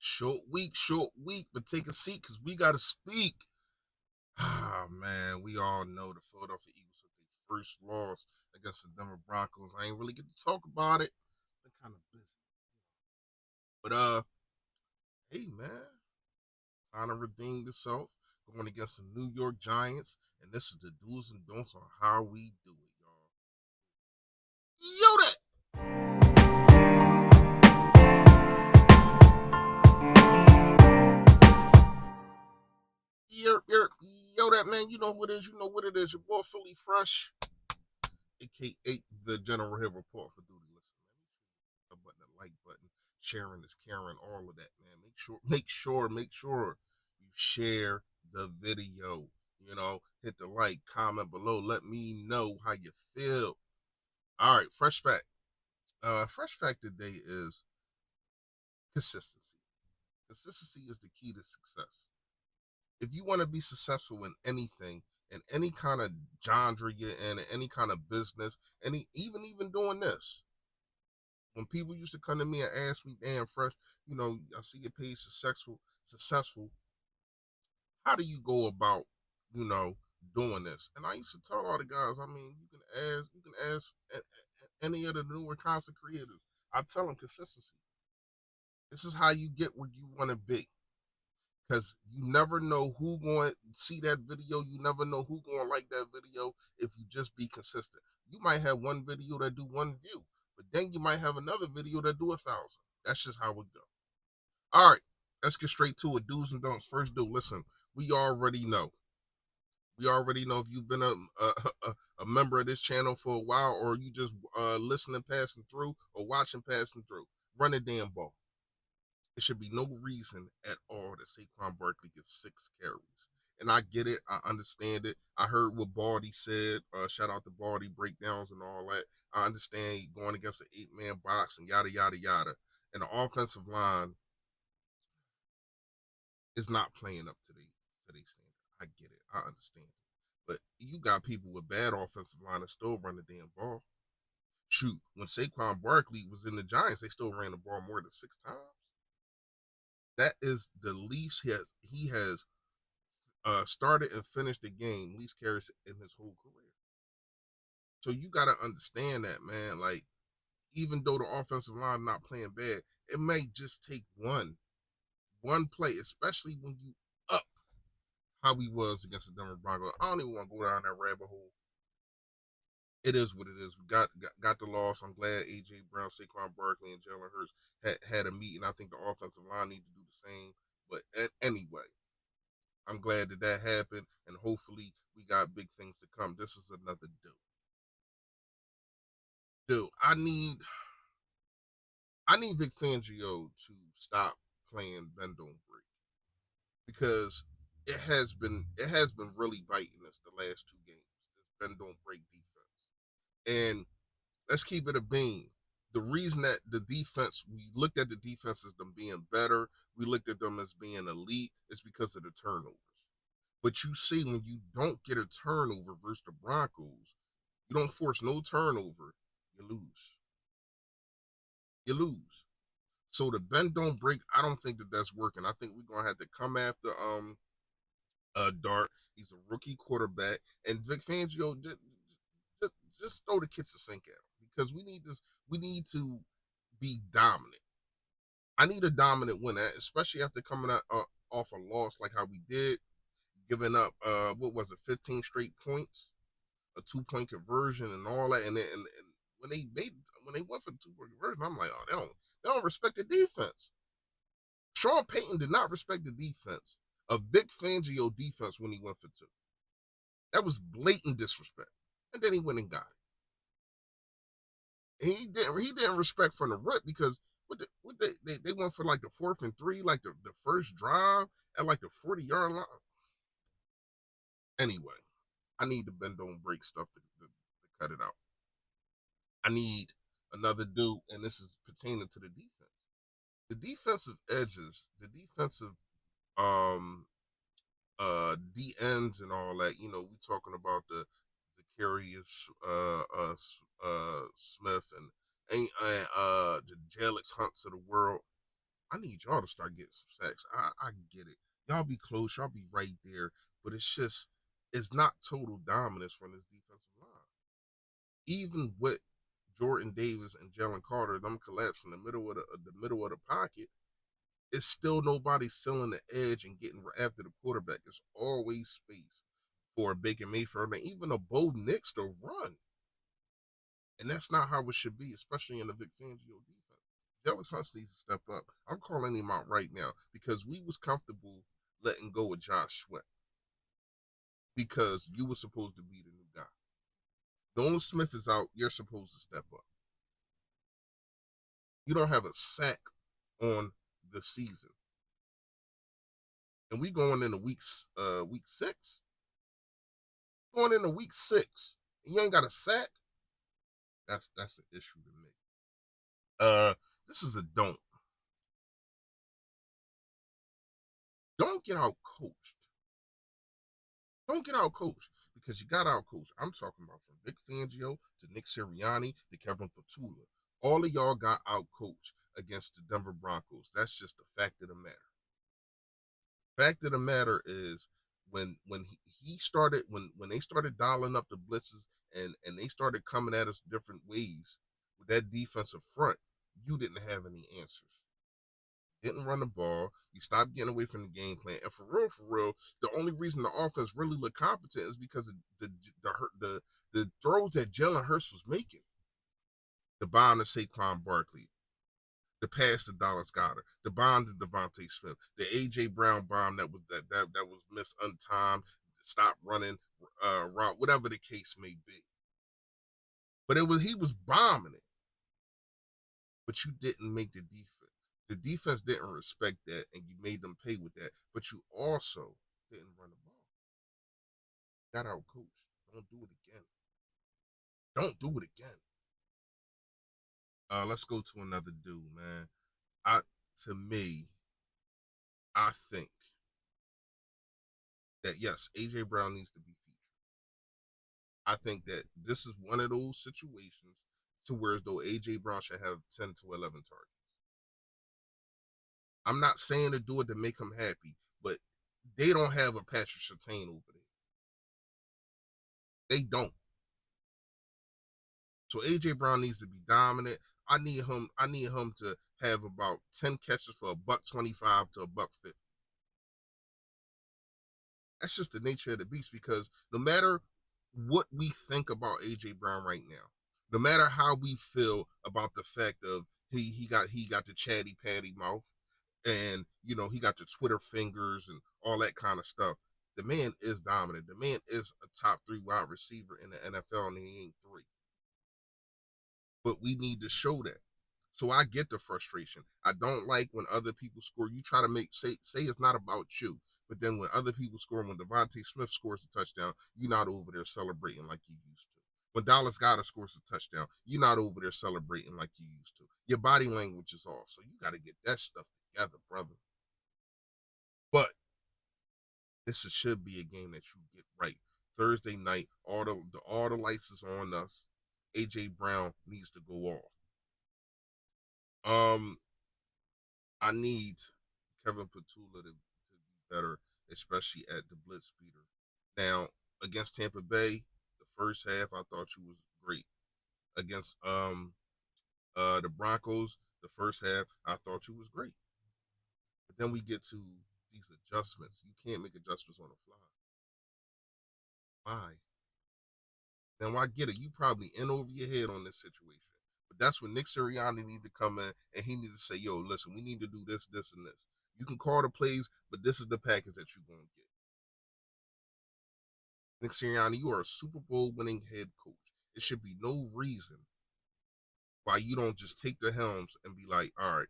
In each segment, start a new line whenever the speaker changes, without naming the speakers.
Short week, but take a seat because we got to speak. Ah, man, we all know the Philadelphia Eagles with their first loss against the Denver Broncos. I ain't really get to talk about it. Been kind of busy. But, hey, man, trying to redeem yourself. Going against the New York Giants. And this is the do's and don'ts on how we do it, y'all. Yo, that! Yo, that man, you know what it is. You know what it is. Your boy Philly Fresh, aka the General Hill Report for duty. Listen, the button, the like button, sharing is caring, all of that, man. Make sure you share the video. You know, hit the like, comment below. Let me know how you feel. All right, fresh fact. Fresh fact today is consistency. Consistency is the key to success. If you want to be successful in anything, in any kind of genre you're in, any kind of business, even doing this. When people used to come to me and ask me, "Damn, Fresh, I see your page successful. How do you go about, you know, doing this?" And I used to tell all the guys, I mean, you can ask any of the newer content creators. I tell them consistency. This is how you get where you want to be. Because you never know who going to see that video. You never know who going to like that video if you just be consistent. You might have one video that do 1 view, but then you might have another video that do 1,000. That's just how it go. All right, let's get straight to it. Do's and don'ts. First do, listen, we already know. We already know if you've been a member of this channel for a while or you just listening, passing through, or watching, passing through. Run the damn ball. There should be no reason at all that Saquon Barkley gets 6 carries. And I get it. I understand it. I heard what Baldy said. Shout out to Baldy breakdowns and all that. I understand going against an 8-man box and yada, yada, yada. And the offensive line is not playing up to the standard. I get it. I understand it. But you got people with bad offensive line that still run the damn ball. Shoot, when Saquon Barkley was in the Giants, they still ran the ball more than 6 times. That is the least he has started and finished the game, least carries in his whole career. So you got to understand that, man. Like, even though the offensive line not playing bad, it may just take one play, especially when you up how he was against the Denver Broncos. I don't even want to go down that rabbit hole. It is what it is. We got the loss. I'm glad AJ Brown, Saquon Barkley, and Jalen Hurts had a meeting. I think the offensive line need to do the same. But anyway, I'm glad that happened, and hopefully we got big things to come. This is another dude. I need Vic Fangio to stop playing bend don't break because it has been really biting us the last 2 games. This bend don't break defense, and let's keep it a bean. The reason that the defense, we looked at the defense as them being better, we looked at them as being elite, is because of the turnovers. But you see, when you don't get a turnover versus the Broncos, you don't force no turnover, you lose. You lose. So the bend don't break. I don't think that that's working. I think we're gonna have to come after Dart. He's a rookie quarterback, and Vic Fangio just throw the kitchen sink at him because we need this. We need to be dominant. I need a dominant win, especially after coming out off a loss like how we did, giving up what was it, 15 straight points, a 2-point conversion, and all that. And when they went for the 2-point conversion, I'm like, oh, they don't respect the defense. Sean Payton did not respect the defense. A Vic Fangio defense when he went for 2. That was blatant disrespect. And then he went and got it. And he didn't respect from the rip because they went for like the 4th and 3, like the first drive at like the 40-yard line. Anyway, I need the bend don't break stuff to cut it out. I need another dude, and this is pertaining to the defense. The defensive edges, the defensive um D ends and all that. We talking about the Zacarias Smith and the Jalix Hunts of the world. I need y'all to start getting some sacks. I get it. Y'all be close, y'all be right there, but it's not total dominance from this defensive line. Even with Jordan Davis and Jalen Carter, them collapse in the middle of the pocket, it's still nobody selling the edge and getting after the quarterback. There's always space for a Baker Mayfield and even a Bo Nix to run. And that's not how it should be, especially in the Vic Fangio defense. Jarvis Hunts needs to step up. I'm calling him out right now because we was comfortable letting go of Josh Sweat because you were supposed to be the new guy. Nolan Smith is out. You're supposed to step up. You don't have a sack on the season. And we going into week 6. Going into week 6. And you ain't got a sack. That's an issue to me. This is a don't. Don't get out coached. Don't get out coached because you got out coached. I'm talking about from Vic Fangio to Nick Sirianni to Kevin Patullo. All of y'all got out coached against the Denver Broncos. That's just the fact of the matter. Fact of the matter is when he started when they started dialing up the blitzes and they started coming at us different ways with that defensive front, you didn't have any answers. Didn't run the ball. You stopped getting away from the game plan. And for real, the only reason the offense really looked competent is because of the throws that Jalen Hurts was making. The bomb to Saquon Barkley, the pass to Dallas Goedert, the bomb to Devontae Smith, the AJ Brown bomb that was missed untimed, stop running route, whatever the case may be. But he was bombing it. But you didn't make the defense. The defense didn't respect that, and you made them pay with that. But you also didn't run the ball. Got out coached. Don't do it again. Don't do it again. Let's go to another dude, man. To me, I think that yes, AJ Brown needs to be featured. I think that this is one of those situations to where as though AJ Brown should have 10 to 11 targets. I'm not saying to do it to make him happy, but they don't have a Patrick Surtain over there. They don't. So AJ Brown needs to be dominant. I need him to have about 10 catches for $125 to $150. That's just the nature of the beast because no matter what we think about AJ Brown right now, no matter how we feel about the fact of he got the chatty patty mouth and he got the Twitter fingers and all that kind of stuff. The man is dominant. The man is a top 3 wide receiver in the NFL, and he ain't 3. But we need to show that. So I get the frustration. I don't like when other people score. You try to say it's not about you, but then when other people score, when Devontae Smith scores a touchdown, you're not over there celebrating like you used to. When Dallas Goedert scores a touchdown, you're not over there celebrating like you used to. Your body language is off, so you got to get that stuff together, brother. But this should be a game that you get right. Thursday night, all the lights is on us. AJ Brown needs to go off. I need Kevin Patullo to be better, especially at the blitz speeder. Now, against Tampa Bay, the first half I thought you was great. Against the Broncos, the first half I thought you was great. But then we get to these adjustments. You can't make adjustments on the fly. Why? Now I get it. You probably in over your head on this situation. But that's when Nick Sirianni need to come in and he needs to say, yo, listen, we need to do this, this, and this. You can call the plays, but this is the package that you're going to get. Nick Sirianni, you are a Super Bowl winning head coach. There should be no reason why you don't just take the helms and be like, all right,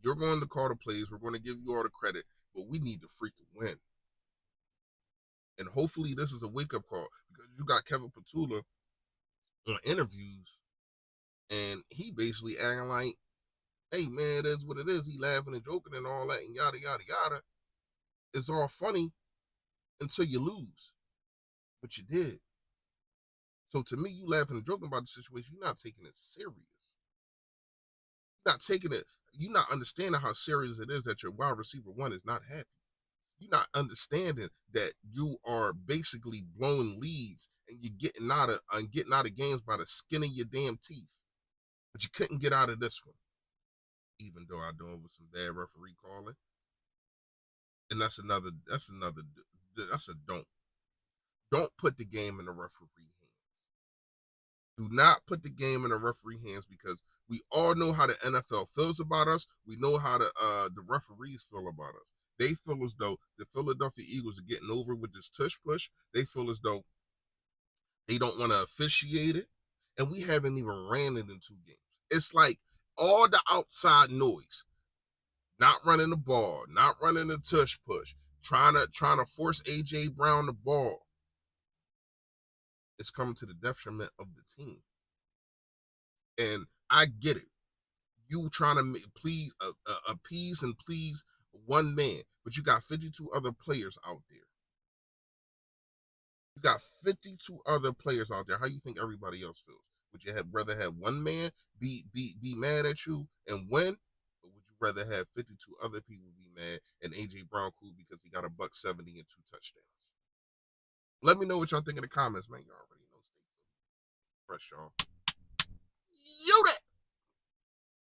you're going to call the plays. We're going to give you all the credit, but we need to freaking win. And hopefully this is a wake-up call because you got Kevin Patullo on interviews and he basically acting like, hey, man, that's what it is. He laughing and joking and all that and yada, yada, yada. It's all funny until you lose. But you did. So to me, you laughing and joking about the situation. You're not taking it serious. You're not taking it. you're not understanding how serious it is that your wide receiver one is not happy. You're not understanding that you are basically blowing leads and you're getting out of games by the skin of your damn teeth. But you couldn't get out of this one, even though I do it with some bad referee calling. And that's a don't. Don't put the game in the referee hands. Do not put the game in the referee hands, because we all know how the NFL feels about us. We know how the referees feel about us. They feel as though the Philadelphia Eagles are getting over with this tush push. They feel as though they don't want to officiate it, and we haven't even ran it in 2 games. It's like all the outside noise, not running the ball, not running the tush push, trying to force AJ Brown the ball. It's coming to the detriment of the team. And I get it. You trying to please appease and please one man, but you got 52 other players out there. You got 52 other players out there. How you think everybody else feels? Would you rather have one man be mad at you and win, or would you rather have 52 other people be mad and AJ Brown cool because he got a $170 and 2 touchdowns? Let me know what y'all think in the comments, man. You already know. Stay fresh, y'all. Yo, that.